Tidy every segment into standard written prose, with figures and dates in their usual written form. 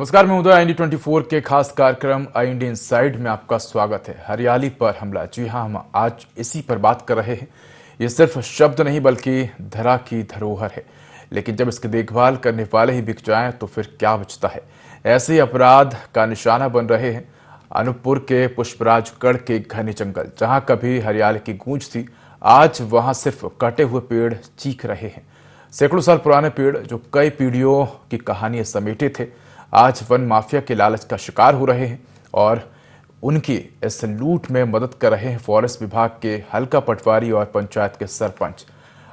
नमस्कार, मैं उदय। IND24 के खास कार्यक्रम IND इनसाइड में आपका स्वागत है। हरियाली पर हमला, जी हाँ, हम आज इसी पर बात कर रहे हैं। ये सिर्फ शब्द नहीं बल्कि धरा की धरोहर है, लेकिन जब इसकी देखभाल करने वाले ही बिक जाएं तो फिर क्या बचता है। ऐसे ही अपराध का निशाना बन रहे हैं अनूपपुर के पुष्पराजगढ़ के घने जंगल। जहां कभी हरियाली की गूंज थी, आज वहां सिर्फ कटे हुए पेड़ चीख रहे हैं। सैकड़ों साल पुराने पेड़ जो कई पीढ़ियों की कहानियां समेटे थे, आज वन माफिया के लालच का शिकार हो रहे हैं और उनकी इस लूट में मदद कर रहे हैं फॉरेस्ट विभाग के हल्का पटवारी और पंचायत के सरपंच।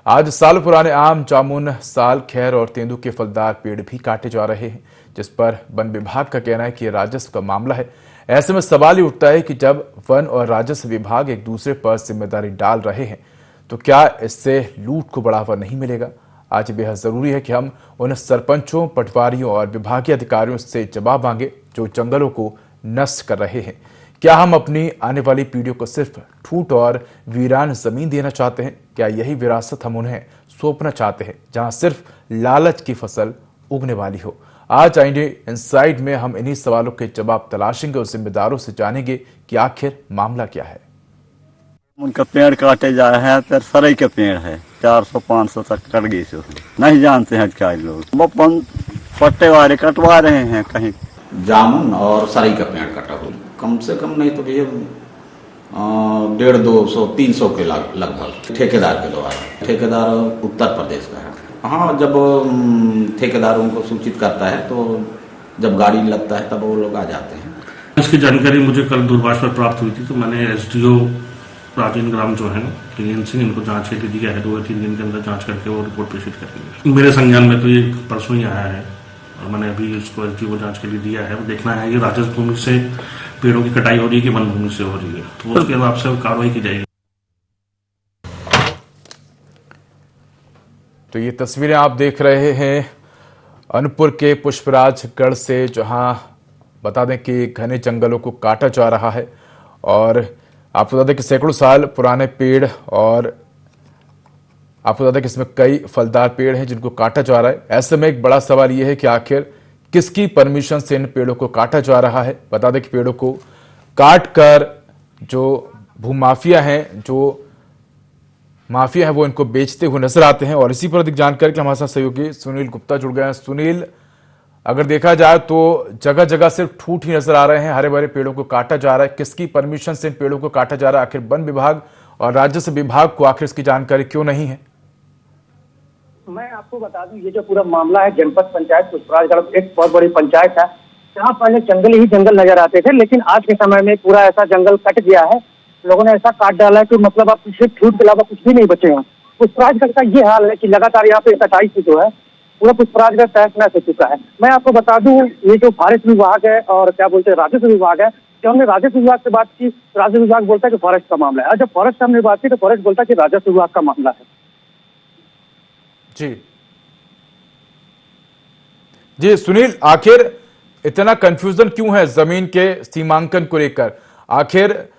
आज साल पुराने आम, जामुन, साल, खैर और तेंदू के फलदार पेड़ भी काटे जा रहे हैं, जिस पर वन विभाग का कहना है कि यह राजस्व का मामला है। ऐसे में सवाल ही उठता है कि जब वन और राजस्व विभाग एक दूसरे पर जिम्मेदारी डाल रहे हैं तो क्या इससे लूट को बढ़ावा नहीं मिलेगा। आज बेहद जरूरी है कि हम उन सरपंचों, पटवारियों और विभागीय अधिकारियों से जवाब मांगे जो जंगलों को नष्ट कर रहे हैं। क्या हम अपनी आने वाली पीढ़ियों को सिर्फ ठूठ और वीरान जमीन देना चाहते हैं? क्या यही विरासत हम उन्हें सौंपना चाहते हैं, जहां सिर्फ लालच की फसल उगने वाली हो? आज IND इनसाइड में हम इन्हीं सवालों के जवाब तलाशेंगे और जिम्मेदारों से जानेंगे कि आखिर मामला क्या है। उनका पेड़ काटे जा रहे हैं, तो सरई के पेड़ है, 400-500 तक कट गई से उसमें। नहीं जानते हैं क्या लोग, वो पट्टे वाले कटवा रहे हैं। कहीं जामुन और सरई का पेड़ कटा हुआ, कम से कम नहीं तो भैया 150-200-300 के लगभग ठेकेदार के द्वारा। ठेकेदार उत्तर प्रदेश का है। हाँ, जब ठेकेदार उनको सूचित करता है तो जब गाड़ी लगता है तब वो लोग आ जाते हैं। इसकी जानकारी मुझे कल दूरभाष पर प्राप्त हुई थी, तो मैंने SDO प्राचीन ग्राम जो है क्लीन सिंह, इनको जांच के लिए दिया है। 2-3 दिन के अंदर जांच करके वो रिपोर्ट प्रेषित करेंगे। मेरे संज्ञान में तो ये परसों ही आया है और मैंने अभी उसको SDO जांच के लिए दिया है। वो देखना है ये राजस्व भूमि से पेड़ों की कटाई हो रही है कि वन भूमि से हो रही है, तो उसके हिसाब से कार्रवाई की जाएगी। तो ये तस्वीरें आप देख रहे हैं अनूपपुर के पुष्पराजगढ़ से, जहां बता दें कि घने जंगलों को काटा जा रहा है और आपको बता दें कि सैकड़ों साल पुराने पेड़ और आपको बता दें कि इसमें कई फलदार पेड़ हैं जिनको काटा जा रहा है। ऐसे में एक बड़ा सवाल यह है कि आखिर किसकी परमिशन से इन पेड़ों को काटा जा रहा है। बता दें कि पेड़ों को काट कर जो भूमाफिया हैं, जो माफिया है, वो इनको बेचते हुए नजर आते हैं। और इसी पर अधिक जानकारी के लिए हमारे साथ सहयोगी सुनील गुप्ता जुड़ गए हैं। सुनील, अगर देखा जाए तो जगह जगह सिर्फ ठूठ ही नजर आ रहे हैं, हरे भरे पेड़ों को काटा जा रहा है। किसकी परमिशन से इन पेड़ों को काटा जा रहा है? आखिर वन विभाग और राजस्व विभाग को आखिर इसकी जानकारी क्यों नहीं है? मैं आपको बता दूं, ये जो पूरा मामला है जनपद पंचायत पुष्पराजगढ़, एक बहुत बड़ी पंचायत है जहाँ पहले जंगल ही जंगल नजर आते थे, लेकिन आज के समय में पूरा ऐसा जंगल कट गया है। लोगों ने ऐसा काट डाला है कि मतलब आप सिर्फ ठूठ के अलावा कुछ भी नहीं बचेगा। पुष्पराजगढ़ का ये हाल है कि लगातार यहाँ पे कटाई की जो है पूरा पुष्पराजगढ़ तहस नहस हो चुका है। मैं आपको बता दूं, ये जो फॉरेस्ट विभाग है और क्या बोलते हैं राजस्व विभाग है, जब हमने राजस्व विभाग से बात की, राजस्व विभाग बोलता है कि फॉरेस्ट का मामला है, और जब फॉरेस्ट से हमने बात की तो फॉरेस्ट बोलता है कि राजस्व विभाग का मामला है। जी सुनील, आखिर इतना कंफ्यूजन क्यों है जमीन के सीमांकन को लेकर? आखिर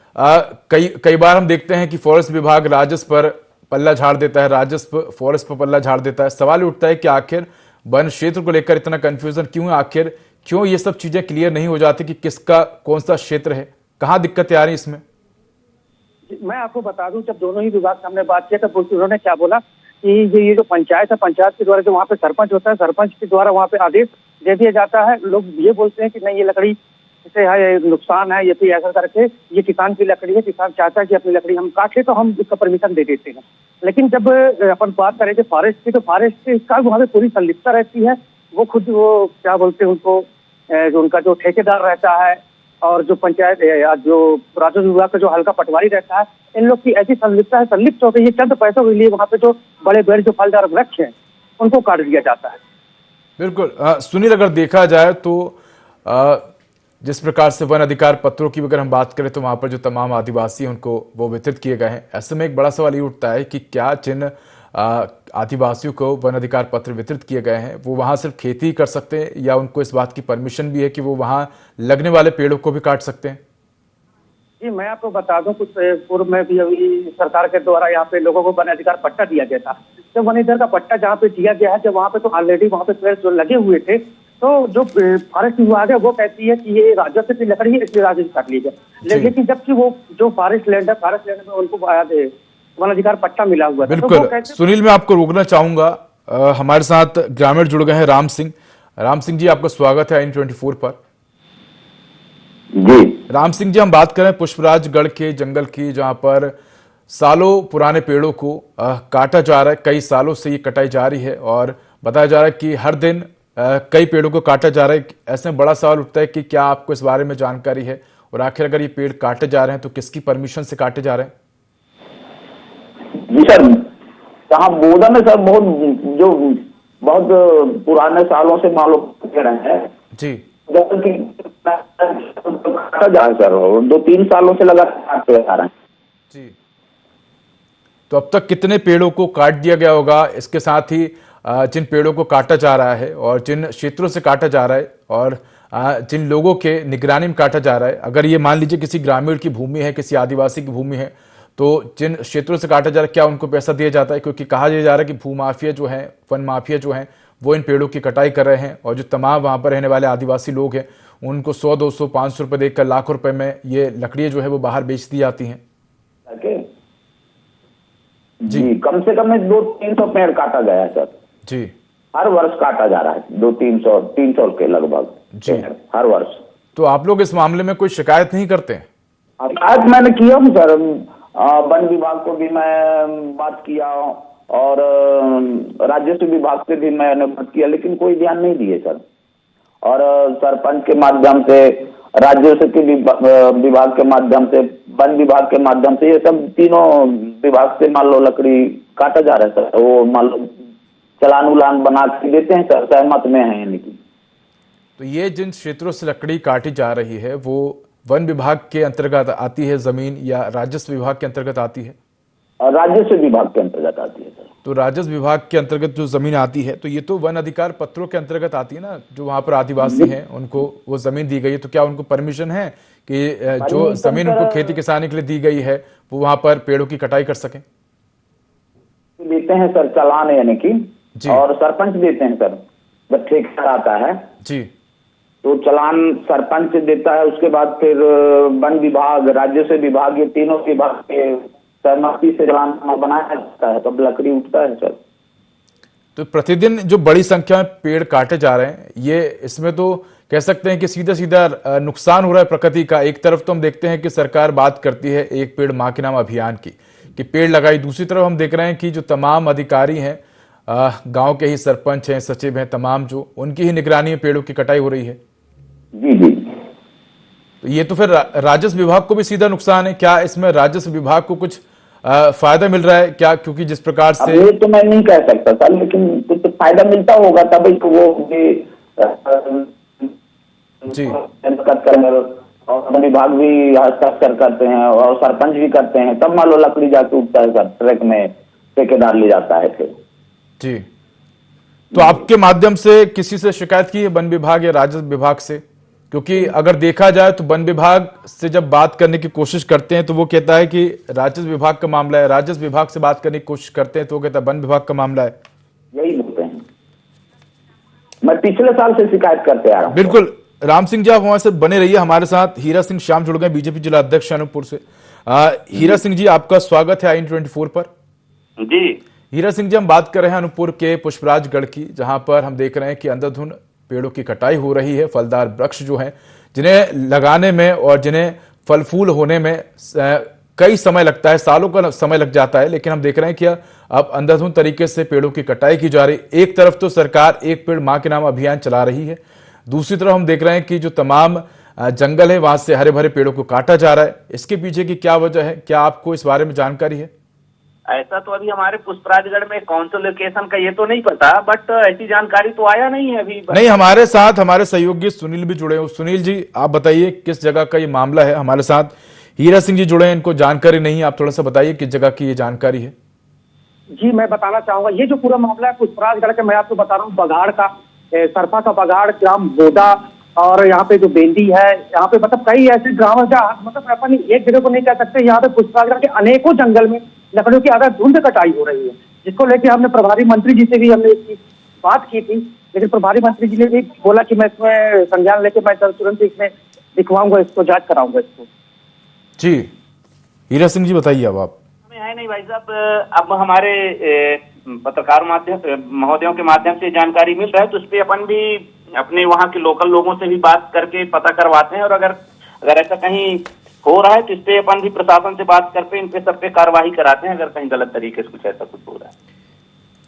कई बार हम देखते हैं कि फॉरेस्ट विभाग राजस्व पर पल्ला झाड़ देता है, राजस्व फॉरेस्ट पर पल्ला झाड़ देता है। सवाल उठता है कि आखिर वन क्षेत्र को लेकर इतना कंफ्यूजन क्यों है? आखिर क्यों ये सब चीजें क्लियर नहीं हो जाती कि किसका कौन सा क्षेत्र है? कहाँ दिक्कतें आ रही इसमें? मैं आपको बता दूं, जब दोनों ही विभाग से हमने बात किया तो उन्होंने क्या बोला कि ये जो पंचायत है, पंचायत के द्वारा जो वहाँ पे सरपंच होता है, सरपंच के द्वारा वहाँ पे आदेश दे दिया जाता है। लोग ये बोलते हैं कि नहीं, ये लकड़ी इसे है नुकसान है, ये फिर ऐसा करके ये किसान की लकड़ी है, किसान चाहता है कि अपनी लकड़ी हम काटे तो हम इसका परमिशन दे देते हैं। लेकिन जब अपन बात करें कि फॉरेस्ट की, तो फॉरेस्ट का वहाँ पे पूरी संलिप्तता रहती है। वो खुद वो क्या बोलते हैं उनको, जो उनका जो ठेकेदार रहता है और जो पंचायत जो राजस्व विभाग का जो हल्का पटवारी रहता है, इन लोग की ऐसी संलिप्त हो गई है, चंद पैसों के लिए वहाँ पे जो बड़े बड़े जो फलदार वृक्ष हैं उनको काट दिया जाता है। बिल्कुल सुनील, अगर देखा जाए तो जिस प्रकार से वन अधिकार पत्रों की अगर हम बात करें तो वहां पर जो तमाम आदिवासी हैं उनको वो वितरित किए गए हैं। ऐसे में एक बड़ा सवाल ये उठता है कि क्या जिन आदिवासियों को वन अधिकार पत्र वितरित किए गए हैं वो वहां सिर्फ खेती कर सकते हैं, या उनको इस बात की परमिशन भी है कि वो वहां लगने वाले पेड़ों को भी काट सकते हैं? जी, मैं आपको बता दूं, कुछ पूर्व में भी अभी सरकार के द्वारा यहाँ पे लोगों को वन अधिकार पट्टा दिया गया था। जब वन अधिकार का पट्टा जहाँ पे दिया गया है, जब वहाँ पे तो ऑलरेडी वहाँ पे पेड़ जो लगे हुए थे, तो जो फॉरेस्ट विभाग है वो कहती है कि ये राजस्व की लकड़ी है, इसलिए राजस्व काट लीजिए। लेकिन जबकि वो जो फॉरेस्ट लैंड में उनको वन अधिकार पट्टा मिला हुआ है। बिल्कुल सुनील, मैं आपको रोकना चाहूंगा। हमारे साथ ग्रामीण जुड़ गए हैं राम सिंह। राम सिंह जी, आपका स्वागत है IN24 पर। जी राम सिंह जी, हम बात करें पुष्पराजगढ़ के जंगल की, जहां पर सालों पुराने पेड़ों को काटा जा रहा है। कई सालों से ये कटाई जारी है और बताया जा रहा है कि हर दिन कई पेड़ों को काटा जा रहा है। ऐसे में बड़ा सवाल उठता है कि क्या आपको इस बारे में जानकारी है, और आखिर अगर ये पेड़ काटे जा रहे हैं तो किसकी परमिशन से काटे जा रहे हैं? जी सर, कहाँ बोदा में सर बहुत पुराने सालों से मालूम कर रहे हैं जी काटा जा रहा है सर, 2-3 सालों से लगातार काटते जा रहे हैं जी। तो अब तक कितने पेड़ों को काट दिया गया होगा? इसके साथ ही जिन पेड़ों को काटा जा रहा है और जिन क्षेत्रों से काटा जा रहा है और जिन लोगों के निगरानी में काटा जा रहा है, अगर ये मान लीजिए किसी ग्रामीण की भूमि है, किसी आदिवासी की भूमि है, तो जिन क्षेत्रों से काटा जा रहा है क्या उनको पैसा दिया जाता है? क्योंकि कहा जा रहा है कि भूमाफिया जो है, वन माफिया जो है, वो इन पेड़ों की कटाई कर रहे हैं और जो तमाम वहां पर रहने वाले आदिवासी लोग हैं उनको 100, 200, 500 रुपए देकर लाखों रुपए में ये लकड़ियां जो है वो बाहर बेच दी जाती हैं। जी कम से कम 200-300 पेड़ काटा गया है सर जी। हर वर्ष काटा जा रहा है 200-300 के लगभग जी हर वर्ष। तो आप लोग इस मामले में कोई शिकायत नहीं करते हैं? शिकायत मैंने किया हूँ सर, वन विभाग को भी मैं बात किया और राजस्व विभाग से भी मैंने बात किया, लेकिन कोई ध्यान नहीं दिए सर। और सरपंच के माध्यम से, राजस्व के विभाग के माध्यम से, वन विभाग के माध्यम से, ये सब तीनों विभाग से मान लो लकड़ी काटा जा रहा है सर। वो मान लो चलान उलान बना के देते हैं सर, सहमत में है यानी कि। तो ये जिन क्षेत्रों से लकड़ी काटी जा रही है वो वन विभाग के अंतर्गत आती है जमीन, या राजस्व विभाग के अंतर्गत आती है? राजस्व विभाग के अंतर्गत आती है सर। तो राजस्व विभाग के अंतर्गत जो जमीन आती है तो ये तो वन अधिकार पत्रों के अंतर्गत आती है ना, जो वहां पर आदिवासी हैं उनको वो जमीन दी गई है। तो क्या उनको परमिशन है कि जो जमीन उनको खेती किसानी के लिए दी गई है वो वहां पर पेड़ों की कटाई कर सके? देते हैं सर चालान यानी कि, और सरपंच देते हैं सर। जब ठेकेदार आता है जी तो चालान सरपंच देता है, उसके बाद फिर वन विभाग, राजस्व विभाग, ये तीनों विभाग के सहमति से चालान बनाया जाता है, तब लकड़ी उठता है सर। तो प्रतिदिन जो बड़ी संख्या में पेड़ काटे जा रहे हैं, ये इसमें तो कह सकते हैं कि सीधा सीधा नुकसान हो रहा है प्रकृति का। एक तरफ तो हम देखते हैं कि सरकार बात करती है एक पेड़ मां के नाम अभियान की, कि पेड़ लगाई। दूसरी तरफ हम देख रहे हैं कि जो तमाम अधिकारी हैं, गांव के ही सरपंच हैं, सचिव हैं, तमाम जो उनकी ही निगरानी में पेड़ों की कटाई हो रही है। जी जी। तो ये तो फिर राजस्व विभाग को भी सीधा नुकसान है। क्या इसमें राजस्व विभाग को कुछ फायदा मिल रहा है क्या? क्योंकि जिस प्रकार से, ये तो मैं नहीं कह सकता सर, लेकिन कुछ तो फायदा मिलता होगा तभी तो वो भी जी और वन विभाग भी हस्ताक्षर करते हैं और सरपंच भी करते हैं, तब मान लो लकड़ी जाके उठता है सर, ट्रक में ठेकेदार ले जाता है फिर। जी। तो आपके माध्यम से किसी से शिकायत की है वन विभाग या राजस्व विभाग से? क्योंकि अगर देखा जाए तो वन विभाग से जब बात करने की कोशिश करते हैं तो वो कहता है कि राजस्व विभाग का मामला है, राजस्व विभाग से बात करने की कोशिश करते हैं तो वो कहता है वन विभाग का मामला है। यही बोलते हैं, मैं पिछले साल से शिकायत करते आ रहा हूँ। बिल्कुल राम सिंह जी, आप हमारे साथ बने रहिए। हमारे साथ हीरा सिंह श्याम जुड़ गए, बीजेपी जिला अध्यक्ष अनूपपुर से। हीरा सिंह जी, आपका स्वागत है IN24 पर। जी हीरा सिंह जी, हम बात कर रहे हैं अनूपपुर के पुष्पराजगढ़ की, जहां पर हम देख रहे हैं कि अंधाधुंध पेड़ों की कटाई हो रही है। फलदार वृक्ष जो हैं, जिन्हें लगाने में और जिन्हें फल फूल होने में कई समय लगता है, सालों का समय लग जाता है, लेकिन हम देख रहे हैं कि अब अंधाधुंध तरीके से पेड़ों की कटाई की जा रही। एक तरफ तो सरकार एक पेड़ मां के नाम अभियान चला रही है, दूसरी तरफ हम देख रहे हैं कि जो तमाम जंगल है वहां से हरे भरे पेड़ों को काटा जा रहा है। इसके पीछे की क्या वजह है? क्या आपको इस बारे में जानकारी है? ऐसा तो अभी हमारे पुष्पराजगढ़ में कौन सा लोकेशन का ये तो नहीं पता, बट ऐसी जानकारी तो आया नहीं है अभी। नहीं, हमारे साथ हमारे सहयोगी सुनील भी जुड़े हो। सुनील जी, आप बताइए किस जगह का ये मामला है? हमारे साथ हीरा सिंह जी जुड़े हैं, इनको जानकारी नहीं है, आप थोड़ा सा बताइए किस जगह की ये जानकारी है। जी मैं बताना चाहूंगा, ये जो पूरा मामला है पुष्पराजगढ़ का, मैं आपको बता रहा हूँ बगाड़ का, सरपा का बगाड़, ग्राम बोदा, और यहाँ पे जो बेंदी है, यहाँ पे मतलब कई ऐसे ग्राम है जहाँ मतलब अपन एक जगह को नहीं कह सकते, यहाँ पे पुष्पराजगढ़ के अनेकों जंगल में लकड़ियों की धुंध कटाई हो रही है, जिसको लेकर हमने प्रभारी मंत्री जी से भी हमने इसकी बात की थी। लेकिन प्रभारी मंत्री जी ने भी बोला कि मैं इसमें संज्ञान लेके मैं तुरंत इसमें दिखवाऊंगा, इसको जांच कराऊंगा इसको। जी हीरा सिंह जी बताइए अब आप। है नहीं भाई साहब, अब हमारे पत्रकार माध्यम महोदयों के माध्यम से जानकारी मिल रहा है, तो उस पर अपन भी अपने वहाँ के लोकल लोगों से भी बात करके पता करवाते हैं, और अगर ऐसा कहीं हो रहा है तो इस पे अपन भी प्रशासन से बात करके इन पे सब पे कार्रवाई कराते हैं, अगर कहीं गलत तरीके से कुछ ऐसा कुछ हो रहा है।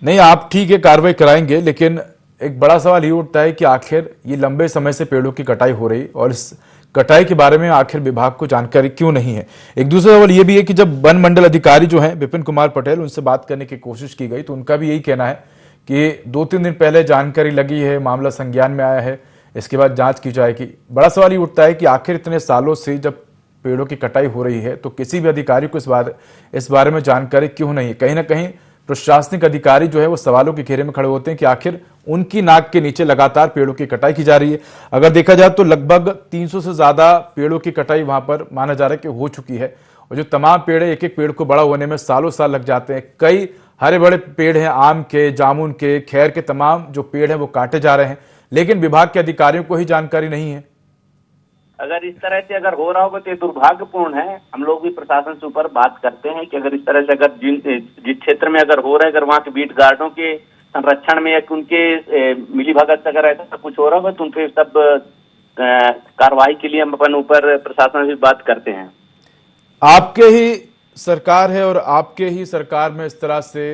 नहीं आप ठीक है कार्रवाई कराएंगे, लेकिन एक बड़ा सवाल ये उठता है कि आखिर ये लंबे समय से पेड़ों की कटाई हो रही और इस कटाई के बारे में आखिर विभाग को जानकारी क्यों नहीं है। एक दूसरा सवाल ये भी है कि जब वन मंडल अधिकारी जो हैं विपिन कुमार पटेल, उनसे बात करने की कोशिश की गई तो उनका भी यही कहना है कि 2-3 दिन पहले जानकारी लगी है, मामला संज्ञान में आया है, इसके बाद जांच की जाएगी। बड़ा सवाल ये उठता है कि आखिर इतने सालों से जब पेड़ों की कटाई हो रही है तो किसी भी अधिकारी को इस बारे में जानकारी क्यों नहीं है। कहीं ना कहीं प्रशासनिक अधिकारी जो है वो सवालों के घेरे में खड़े होते हैं कि आखिर उनकी नाक के नीचे लगातार पेड़ों की कटाई की जा रही है। अगर देखा जाए तो लगभग 300 से ज्यादा पेड़ों की कटाई वहां पर माना जा रहा है कि हो चुकी है, और जो तमाम पेड़ है एक एक पेड़ को बड़ा होने में सालों साल लग जाते हैं। कई हरे बड़े पेड़ हैं, आम के, जामुन के, खैर के, तमाम जो पेड़ हैं वो काटे जा रहे हैं, लेकिन विभाग के अधिकारियों को ही जानकारी नहीं है। अगर इस तरह से अगर हो रहा होगा तो ये दुर्भाग्यपूर्ण है। हम लोग भी प्रशासन से ऊपर बात करते हैं कि अगर इस तरह से अगर जिस क्षेत्र में अगर हो रहा है, अगर वहाँ के बीट गार्डों के संरक्षण में या उनके मिलीभगत से अगर ऐसा कुछ हो रहा होगा तो उनके सब कार्रवाई के लिए हम अपन ऊपर प्रशासन से बात करते हैं। आपके ही सरकार है और आपके ही सरकार में इस तरह से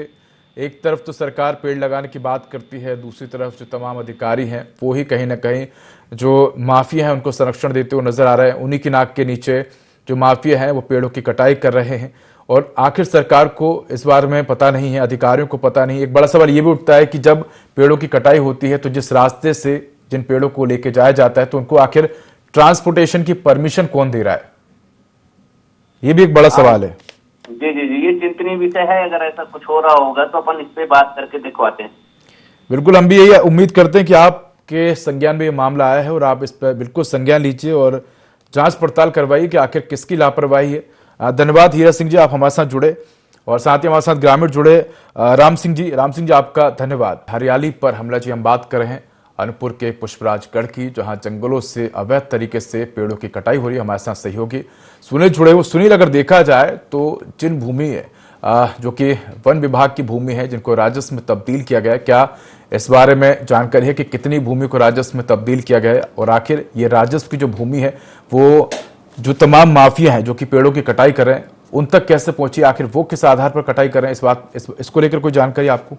एक तरफ तो सरकार पेड़ लगाने की बात करती है, दूसरी तरफ जो तमाम अधिकारी हैं वो ही कहीं ना कहीं जो माफिया हैं उनको संरक्षण देते हुए नजर आ रहे हैं। उन्हीं की नाक के नीचे जो माफिया हैं वो पेड़ों की कटाई कर रहे हैं, और आखिर सरकार को इस बारे में पता नहीं है, अधिकारियों को पता नहीं। एक बड़ा सवाल ये भी उठता है कि जब पेड़ों की कटाई होती है तो जिस रास्ते से जिन पेड़ों को लेके जाया जाता है तो उनको आखिर ट्रांसपोर्टेशन की परमिशन कौन दे रहा है, ये भी एक बड़ा सवाल है। जी जी जी, ये चिंतनीय विषय है। अगर ऐसा कुछ हो रहा होगा तो अपन इस पे बात करके दिखवाते हैं। बिल्कुल, हम भी यही उम्मीद करते हैं कि आपके संज्ञान में ये मामला आया है और आप इस पर बिल्कुल संज्ञान लीजिए और जांच पड़ताल करवाइए कि आखिर किसकी लापरवाही है। धन्यवाद हीरा सिंह जी, आप हमारे साथ जुड़े, और साथ ही हमारे साथ ग्रामीण जुड़े राम सिंह जी आपका धन्यवाद। हरियाली पर हमला जी हम बात कर रहे हैं अनूपपुर के पुष्पराजगढ़ की, जहां जंगलों से अवैध तरीके से पेड़ों की कटाई हो रही है। हमारे साथ सहयोगी सुनील जुड़े हुए। सुनील, अगर देखा जाए तो जिन भूमि है जो कि वन विभाग की भूमि है जिनको राजस्व में तब्दील किया गया है, क्या इस बारे में जानकारी है कि कितनी भूमि को राजस्व में तब्दील किया गया है, और आखिर ये राजस्व की जो भूमि है वो जो तमाम माफिया हैं जो कि पेड़ों की कटाई कर रहे हैं उन तक कैसे पहुंची, आखिर वो किस आधार पर कटाई कर रहे हैं, इसको लेकर कोई जानकारी आपको?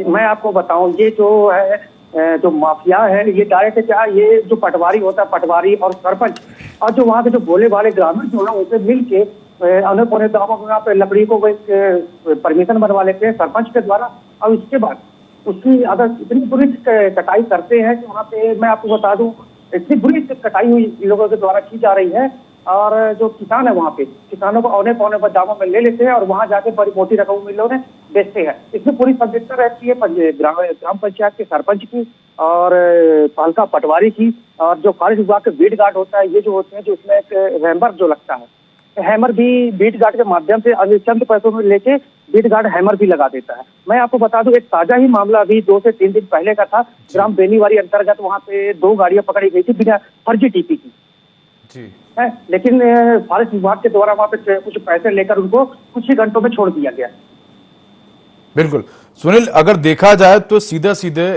मैं आपको बताऊं, ये जो है जो माफिया है ये डायरेक्ट क्या, ये जो पटवारी होता है, पटवारी और सरपंच और जो वहाँ के जो भोले वाले ग्रामीण जो है उनसे मिल के अनेक अनेक गाँवों में यहाँ पे लकड़ी को परमिशन बनवा लेते हैं सरपंच के द्वारा, और उसके बाद उसकी अगर इतनी बुरी कटाई करते हैं कि वहाँ पे मैं आपको बता दूं इतनी बुरी कटाई हुई लोगों के द्वारा की जा रही है, और जो किसान है वहाँ पे किसानों को औने पौने दामों में ले लेते हैं और वहाँ जाके बड़ी मोटी रकम मिलों में बेचते हैं। इसमें पूरी संदिग्धता रहती है ग्राम पंचायत के सरपंच की और पालका पटवारी की, और जो फॉरेस्ट विभाग के बीट गार्ड होता है, ये जो होते हैं जो उसमें एक हैमर जो लगता है, हैमर भी बीट गार्ड के माध्यम से चंद पैसों में लेके बीट गार्ड हैमर भी लगा देता है। मैं आपको बता दूं एक ताजा ही मामला अभी 2 से 3 दिन पहले का था। ग्राम बेनीवारी अंतर्गत वहाँ पे 2 गाड़ियां पकड़ी गई थी बिना फर्जी टीपी की जी है, लेकिन फॉरेस्ट विभाग के द्वारा वहाँ पे कुछ पैसे लेकर उनको कुछ ही घंटों में छोड़ दिया गया। बिल्कुल सुनील, अगर देखा जाए तो सीधा सीधे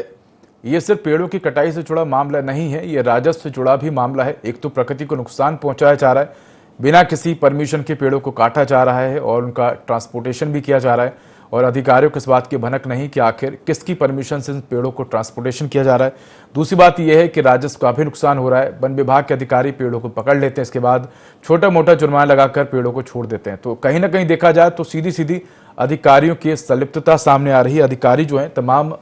ये सिर्फ पेड़ों की कटाई से जुड़ा मामला नहीं है, ये राजस्व से जुड़ा भी मामला है। एक तो प्रकृति को नुकसान पहुंचाया जा रहा है, बिना किसी परमिशन के पेड़ों को काटा जा रहा है और उनका ट्रांसपोर्टेशन भी किया जा रहा है, और अधिकारियों को इस बात की भनक नहीं कि आखिर किसकी परमिशन से इन पेड़ों को ट्रांसपोर्टेशन किया जा रहा है। दूसरी बात यह है कि राजस्व का भी नुकसान हो रहा है। वन विभाग के अधिकारी पेड़ों को पकड़ लेते हैं, इसके बाद छोटा मोटा जुर्माना लगाकर पेड़ों को छोड़ देते हैं। तो कहीं ना कहीं देखा जाए तो सीधी सीधी अधिकारियों की संलिप्तता सामने आ रही है। अधिकारी जो हैं तमाम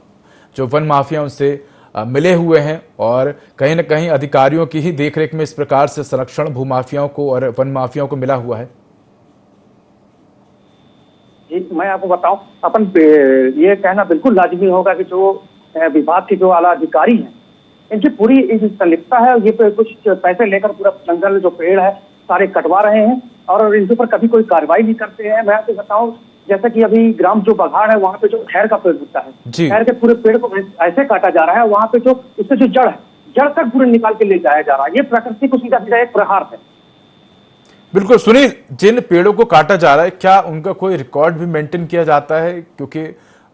जो वन माफिया उनसे मिले हुए हैं, और कहीं ना कहीं अधिकारियों की ही देखरेख में इस प्रकार से संरक्षण भूमाफियाओं को और वन माफियाओं को मिला हुआ है। जी मैं आपको बताऊं, अपन ये कहना बिल्कुल लाजमी होगा कि जो विभाग के जो आला अधिकारी हैं इनकी पूरी संलिप्तता है। ये कुछ पैसे लेकर पूरा जंगल जो पेड़ है सारे कटवा रहे हैं और इनके ऊपर कभी कोई कार्रवाई नहीं करते हैं। मैं आपको बताऊं जैसा कि अभी ग्राम जो बघाड़ है वहाँ पे जो खैर का पेड़ होता है, जी। खैर के पूरे पेड़ को ऐसे काटा जा रहा है, वहाँ पे जो उससे जो जड़ है, जड़ तक पूरे निकाल के ले जाया जा रहा है। ये प्रकृति को सीधा सीधा एक प्रहार है। बिल्कुल सुनील, जिन पेड़ों को काटा जा रहा है क्या उनका कोई रिकॉर्ड भी मेंटेन किया जाता है? क्योंकि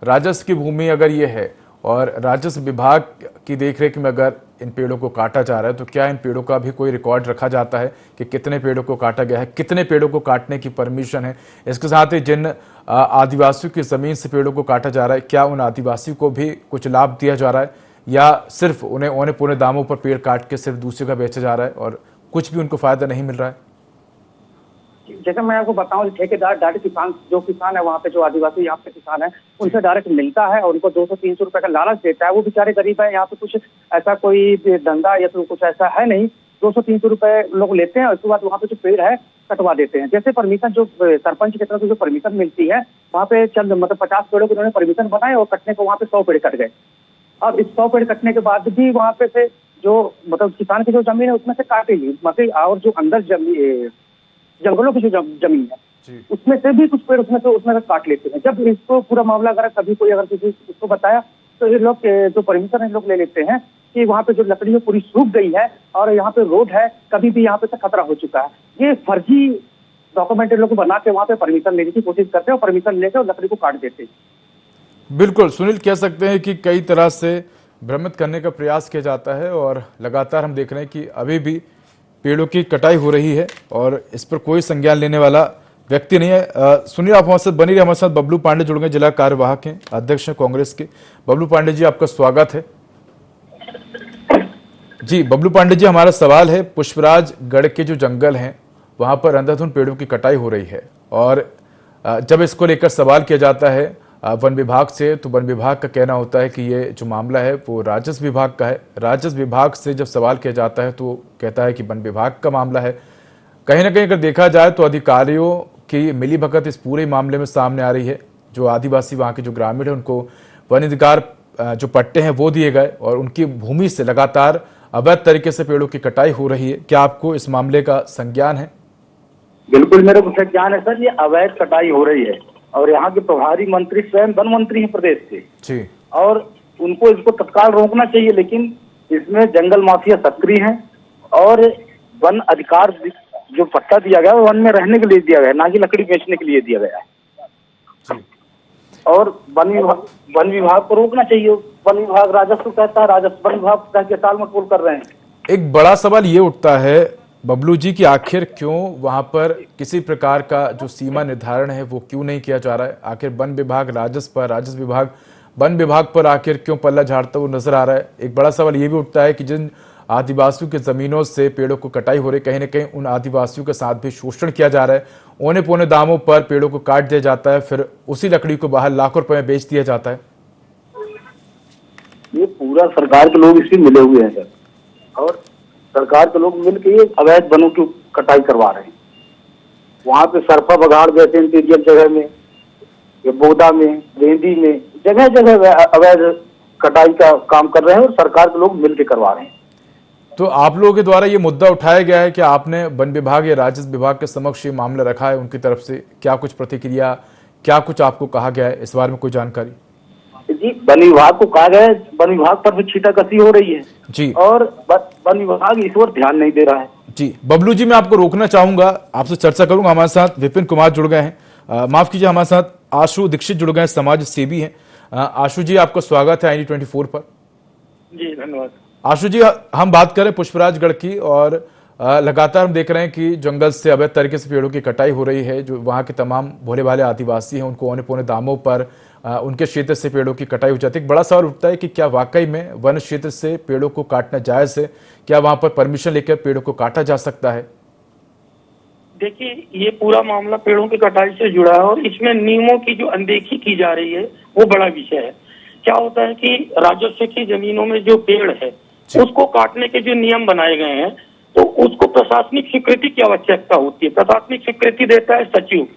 राजस्व की भूमि अगर ये है और राजस्व विभाग की देखरेख में अगर इन पेड़ों को काटा जा रहा है तो क्या इन पेड़ों का भी कोई रिकॉर्ड रखा जाता है कि कितने पेड़ों को काटा गया है, कितने पेड़ों को काटने की परमिशन है? इसके साथ ही जिन आदिवासियों की जमीन से पेड़ों को काटा जा रहा है, क्या उन आदिवासियों को भी कुछ लाभ दिया जा रहा है या सिर्फ उन्हें औने पौने दामों पर पेड़ काट के सिर्फ दूसरे का बेचा जा रहा है और कुछ भी उनको फायदा नहीं मिल रहा है? जैसे मैं आपको बताऊं, ठेकेदार डायरेक्ट किसान जो किसान है वहाँ पे, जो आदिवासी यहाँ पे किसान है, उनसे डायरेक्ट मिलता है और उनको 200-300 रुपए का लालच देता है। वो बेचारे गरीब है, यहाँ पे कुछ ऐसा कोई धंधा या तो कुछ ऐसा है नहीं। 200-300 रुपए लोग लेते हैं, उसके बाद वहाँ पे जो पेड़ है कटवा देते हैं। जैसे परमिशन जो सरपंच की तरफ से जो परमिशन मिलती है, वहाँ पे चंद मतलब 50 पेड़ों के उन्होंने परमिशन बनाए और कटने को वहाँ पे 100 पेड़ कट गए। अब इस 100 पेड़ कटने के बाद भी वहाँ पे से जो मतलब किसान की जो जमीन है उसमें से काटेगी मतलब, और जो अंदर जंगलों की जो जमीन है उसमें से भी कुछ पेड़ उसमें से काट लेते हैं। जब इसको पूरा मामला अगर कभी कोई अगर किसी इसको बताया तो ये लोग जो परमिशन है लोग ले लेते हैं कि वहाँ पे जो लकड़ी है पूरी सूख गई है और यहाँ पे रोड है, कभी भी यहाँ पे से खतरा हो चुका है। ये फर्जी डॉक्यूमेंट लोग बना के वहाँ पे परमिशन लेने की कोशिश करते हैं और परमिशन लेकर और लकड़ी को काट देते हैं। बिल्कुल सुनील, कह सकते हैं कि कई तरह से भ्रमित करने का प्रयास किया जाता है और लगातार हम देख रहे हैं कि अभी भी पेड़ों की कटाई हो रही है और इस पर कोई संज्ञान लेने वाला व्यक्ति नहीं है। सुनील, आप हमारे साथ बनी रहे। हमारे साथ बबलू पांडे जुड़ गए, जिला कार्यवाहक हैं, अध्यक्ष हैं कांग्रेस के। बबलू पांडे जी, आपका स्वागत है। जी बबलू पांडे जी, हमारा सवाल है, पुष्पराज गढ़ के जो जंगल हैं वहां पर अंधाधुंध पेड़ों की कटाई हो रही है और जब इसको लेकर सवाल किया जाता है वन विभाग से तो वन विभाग का कहना होता है कि ये जो मामला है वो राजस्व विभाग का है। राजस्व विभाग से जब सवाल किया जाता है तो कहता है कि वन विभाग का मामला है। कहीं ना कहीं अगर देखा जाए तो अधिकारियों की मिलीभगत इस पूरे मामले में सामने आ रही है। जो आदिवासी वहाँ के जो ग्रामीण है उनको वन अधिकार जो पट्टे हैं वो दिए गए और उनकी भूमि से लगातार अवैध तरीके से पेड़ों की कटाई हो रही है। क्या आपको इस मामले का संज्ञान है? बिल्कुल मेरे को संज्ञान है सर, ये अवैध कटाई हो रही है और यहाँ के प्रभारी मंत्री स्वयं वन मंत्री हैं प्रदेश के जी, और उनको इसको तत्काल रोकना चाहिए। लेकिन इसमें जंगल माफिया सक्रिय हैं और वन अधिकार जो पट्टा दिया गया है वन में रहने के लिए दिया गया है, ना कि लकड़ी बेचने के लिए दिया गया है। और वन विभाग को रोकना चाहिए। वन विभाग राजस्व कहता है, राजस्व वन विभाग कह के टाल मटोल कर रहे हैं। एक बड़ा सवाल ये उठता है बबलू जी कि आखिर क्यों वहां पर किसी प्रकार का जो सीमा निर्धारण है वो क्यों नहीं किया जा रहा है? आखिर वन विभाग राजस्व विभाग वन विभाग पर आखिर क्यों पल्ला झाड़ता हुआ नजर आ रहा है? एक बड़ा सवाल ये भी उठता है कि जिन आदिवासियों की जमीनों से पेड़ों को कटाई हो रही, कहीं ना कहीं उन आदिवासियों के साथ भी शोषण किया जा रहा है। औने पौने दामों पर पेड़ों को काट दिया जाता है, फिर उसी लकड़ी को बाहर लाखों रुपए में बेच दिया जाता है। ये पूरा सरकार के लोग इसमें मिले हुए हैं सर, और सरकार के लोग मिलकर ये अवैध वनों की कटाई करवा रहे हैं। वहाँ पे सरफा बघाड़ जैसे इंटीरियर जगह में, ये बोदा में, रेंदी में, जगह जगह अवैध कटाई का काम कर रहे हैं और सरकार के लोग मिलकर करवा रहे हैं। तो आप लोगों के द्वारा ये मुद्दा उठाया गया है कि आपने वन विभाग या राजस्व विभाग के समक्ष ये मामला रखा है, उनकी तरफ से क्या कुछ प्रतिक्रिया, क्या कुछ आपको कहा गया है, इस बारे में कोई जानकारी? जी वन विभाग को कहा गया है, वन विभाग पर भी छीटाकसी हो रही है जी, और वन विभाग इस ओर ध्यान नहीं दे रहा है। जी बबलू जी, मैं आपको रोकना चाहूंगा, आपसे चर्चा करूंगा। हमारे साथ विपिन कुमार जुड़ गए हैं, माफ कीजिए, हमारे साथ आशु दीक्षित जुड़ गए हैं, समाज सेवी हैं। आशु जी, आपका स्वागत है IND24 पर। जी धन्यवाद। आशु जी, हम बात करें पुष्पराजगढ़ की और लगातार हम देख रहे हैं कि जंगल से अवैध तरीके से पेड़ों की कटाई हो रही है। जो वहाँ के तमाम भोले भाले आदिवासी हैं उनको औने पौने दामों पर उनके क्षेत्र से पेड़ों की कटाई हो जाती है। एक बड़ा सवाल उठता है कि क्या वाकई में वन क्षेत्र से पेड़ों को काटना जायज है? क्या वहां पर परमिशन लेकर पेड़ों को काटा जा सकता है? देखिए, ये पूरा मामला पेड़ों की कटाई से जुड़ा है और इसमें नियमों की जो अनदेखी की जा रही है वो बड़ा विषय है। क्या होता है कि राजस्व की जमीनों में जो पेड़ है उसको काटने के जो नियम बनाए गए हैं तो उसको प्रशासनिक स्वीकृति की आवश्यकता होती है। प्रशासनिक स्वीकृति देता है सचिव,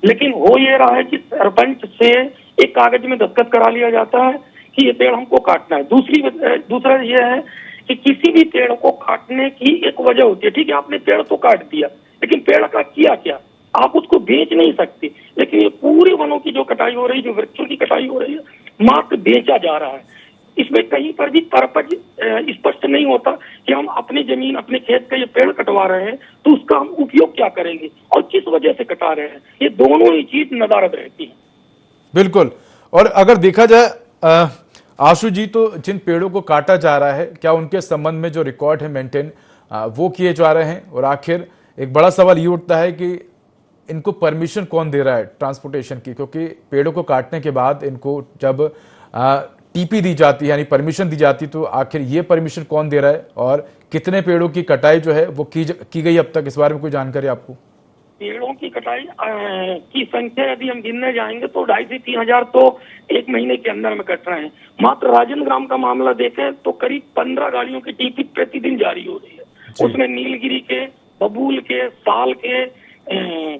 लेकिन हो ये रहा है कि सरपंच से एक कागज में दस्तखत करा लिया जाता है कि ये पेड़ हमको काटना है। दूसरा ये है कि किसी भी पेड़ को काटने की एक वजह होती है। ठीक है, आपने पेड़ तो काट दिया, लेकिन पेड़ का किया क्या? आप उसको बेच नहीं सकते, लेकिन लेकिन ये पूरे वनों की जो कटाई हो रही है, जो वृक्षों की कटाई हो रही है, मात्र बेचा जा रहा है। इसमें कहीं पर भी पर्पज स्पष्ट नहीं होता कि हम अपनी जमीन, अपने खेत का ये पेड़ कटवा रहे हैं तो उसका हम उपयोग क्या करेंगे और किस वजह से कटा रहे हैं। ये दोनों ही चीज नदारद रहती है। बिल्कुल। और अगर देखा जाए आशु जी, तो जिन पेड़ों को काटा जा रहा है, क्या उनके संबंध में जो रिकॉर्ड है मेंटेन वो किए जा रहे हैं? और आखिर एक बड़ा सवाल ये उठता है कि इनको परमिशन कौन दे रहा है ट्रांसपोर्टेशन की, क्योंकि पेड़ों को काटने के बाद इनको जब टीपी दी जाती है, यानी परमिशन दी जाती, तो आखिर ये परमिशन कौन दे रहा है और कितने पेड़ों की कटाई जो है वो की गई अब तक? इस बारे में कोई जानकारी आपको? पेड़ों की कटाई की संख्या यदि हम गिनने जाएंगे तो 2,500 से 3,000 तो एक महीने के अंदर में कट रहे हैं। मात्र राजन ग्राम का मामला देखें तो करीब 15 गाड़ियों की टीपी प्रतिदिन जारी हो रही है। उसमें नीलगिरी के, बबूल के, साल के,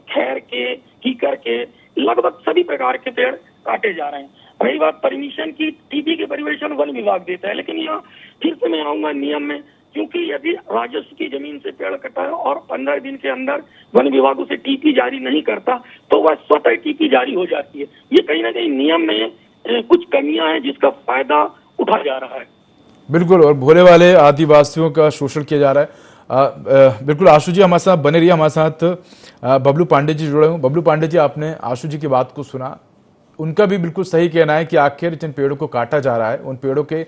खैर के, कीकर के, लगभग सभी प्रकार के पेड़ काटे जा रहे हैं। रही बात परमिशन की, टीपी के परमिशन वन विभाग देता है, लेकिन यहाँ फिर से मैं आऊंगा नियम में, क्योंकि यदि राजस्व की जमीन से पेड़ कटा है और 15 दिन के अंदर वन विभाग उसे टीपी जारी नहीं करता तो वह स्वतः टीपी जारी हो जाती है। ये कहीं ना कहीं नियम में कुछ कमियां हैं जिसका फायदा उठाया जा रहा है। बिल्कुल। और भोले वाले आदिवासियों का शोषण किया जा रहा है। बिल्कुल। आशु जी हमारे साथ बने रहिए। हमारे साथ बबलू पांडे जी जुड़े हुए। बबलू पांडे जी, आपने आशु जी की बात को सुना, उनका भी बिल्कुल सही कहना है कि आखिर जिन पेड़ों को काटा जा रहा है, उन पेड़ों के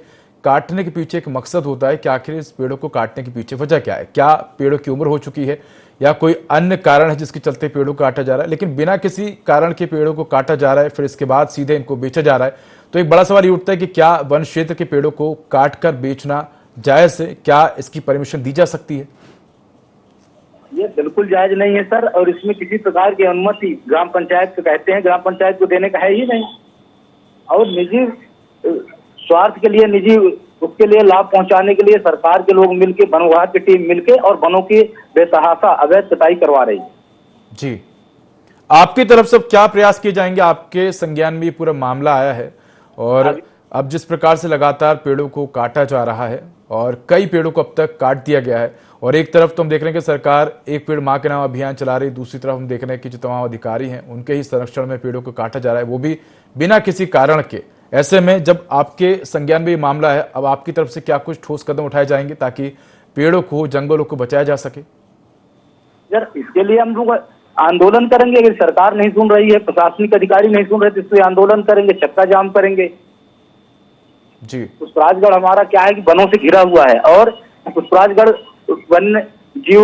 काटने के पीछे एक मकसद होता है कि आखिर इस पेड़ों को काटने के पीछे वजह क्या है। क्या पेड़ों की उम्र हो चुकी है या कोई अन्य कारण है जिसके चलते पेड़ों को काटा जा रहा है? लेकिन बिना किसी कारण के पेड़ों को काटा जा रहा है, फिर इसके बाद सीधे इनको बेचा जा रहा है, तो एक बड़ा सवाल ये उठता है कि क्या वन क्षेत्र के पेड़ों को काट कर बेचना जायज है? क्या इसकी परमिशन दी जा सकती है? ये बिल्कुल जायज नहीं है सर, और इसमें किसी प्रकार की अनुमति ग्राम पंचायत को कहते हैं, ग्राम पंचायत को देने का है ही नहीं। और निजी स्वार्थ के लिए, निजी उसके लिए लाभ पहुंचाने के लिए सरकार के लोग मिलके, वन विभाग की टीम मिलके और वनों की बेतहाशा अवैध कटाई करवा रही है। जी, आपकी तरफ से क्या प्रयास किए जाएंगे? आपके संज्ञान में ये पूरा मामला आया है और अब जिस प्रकार से लगातार पेड़ों को काटा जा रहा है और कई पेड़ों को अब तक काट दिया गया है, और एक तरफ तो हम देख रहे हैं कि सरकार एक पेड़ मां के नाम अभियान चला रही है, दूसरी तरफ हम देख रहे हैं कि जो तमाम अधिकारी हैं उनके ही संरक्षण में पेड़ों को काटा जा रहा है, वो भी बिना किसी कारण के। ऐसे में जब आपके संज्ञान में ये मामला है, अब आपकी तरफ से क्या कुछ ठोस कदम उठाए जाएंगे ताकि पेड़ों को, जंगलों को बचाया जा सके? यार इसके लिए हम लोग आंदोलन करेंगे। अगर सरकार नहीं सुन रही है, प्रशासनिक अधिकारी नहीं सुन रहे, तो इसलिए आंदोलन करेंगे, चक्का जाम करेंगे जी। पुष्पराजगढ़ हमारा क्या है कि वनों से घिरा हुआ है और पुष्पराजगढ़ वन्य जीव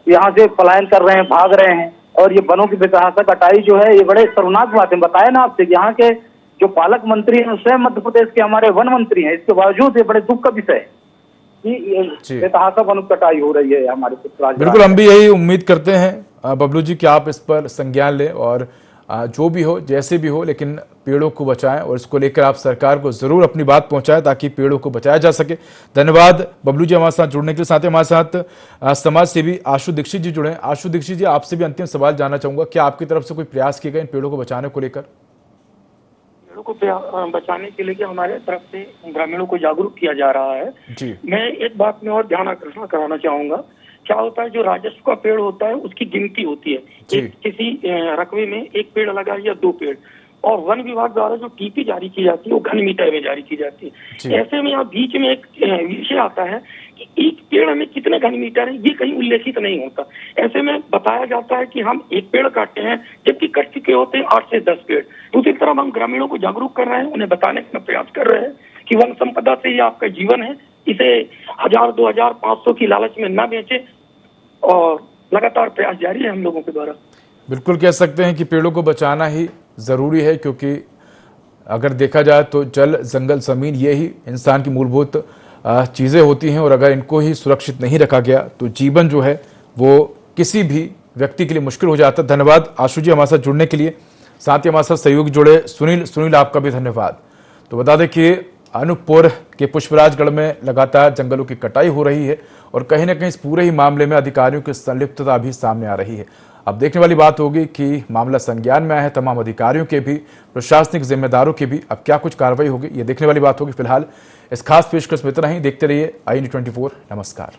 यहाँ से पलायन कर रहे हैं, भाग रहे हैं, और ये वनों की बेतहाशा कटाई जो है ये बड़े शर्मनाक बात है। बताया ना आपसे कि यहाँ के जो पालक मंत्री हैं स्वयं मध्य प्रदेश के हमारे वन मंत्री हैं, इसके बावजूद ये बड़े दुख का विषय है कि बेतहाशा वन कटाई हो रही है हमारे पुष्पराजगढ़। बिल्कुल, हम भी यही उम्मीद करते हैं बबलू जी कि आप इस पर संज्ञान लें और जो भी हो, जैसे भी हो, लेकिन पेड़ों को बचाएं और इसको लेकर आप सरकार को जरूर अपनी बात पहुंचाएं ताकि पेड़ों को बचाया जा सके। धन्यवाद बबलू जी हमारे साथ जुड़ने के लिए। साथ ही हमारे साथ समाज सेवी आशु दीक्षित जी जुड़े हैं। आशु दीक्षित जी, आपसे भी अंतिम सवाल जानना चाहूंगा, क्या आपकी तरफ से कोई प्रयास किए गए इन पेड़ों को बचाने को लेकर? पेड़ों को बचाने के लिए हमारे तरफ से ग्रामीणों को जागरूक किया जा रहा है जी। मैं एक बात में और ध्यान आकर्षण कराना चाहूंगा। क्या होता है, जो राजस्व का पेड़ होता है उसकी गिनती होती है। किसी रकबे में एक पेड़ लगा या 2 पेड़, और वन विभाग द्वारा जो टीपी जारी की जाती है वो घन मीटर में जारी की जाती है। ऐसे में यहाँ बीच में एक विषय आता है कि एक पेड़ में कितने घन मीटर है, ये कहीं उल्लेखित नहीं होता। ऐसे में बताया जाता है कि हम 1 पेड़ काटते हैं जबकि कट चुके होते हैं 8 से 10 पेड़। दूसरी तरफ हम ग्रामीणों को जागरूक कर रहे हैं, उन्हें बताने का प्रयास कर रहे हैं कि वन संपदा से ये आपका जीवन है, इसे 1000, 2000, 500 की लालच में न बेचे, और लगातार प्रयास जारी है हम लोगों के द्वारा। बिल्कुल कह सकते हैं कि पेड़ों को बचाना ही जरूरी है, क्योंकि अगर देखा जाए तो जल, जंगल, जमीन, ये ही इंसान की मूलभूत चीजें होती हैं, और अगर इनको ही सुरक्षित नहीं रखा गया तो जीवन जो है वो किसी भी व्यक्ति के लिए मुश्किल हो जाता है। धन्यवाद आशु जी हमारे साथ जुड़ने के लिए। साथ ही हमारे साथ सहयोगी जुड़े सुनील, आपका भी धन्यवाद। तो बता दें कि अनूपपुर के पुष्पराजगढ़ में लगातार जंगलों की कटाई हो रही है और कहीं ना कहीं इस पूरे ही मामले में अधिकारियों की संलिप्तता भी सामने आ रही है। अब देखने वाली बात होगी कि मामला संज्ञान में आया है, तमाम अधिकारियों के भी, प्रशासनिक जिम्मेदारों की भी, अब क्या कुछ कार्रवाई होगी ये देखने वाली बात होगी। फिलहाल इस खास पेशकश में इतना ही। देखते रहिए i24। नमस्कार।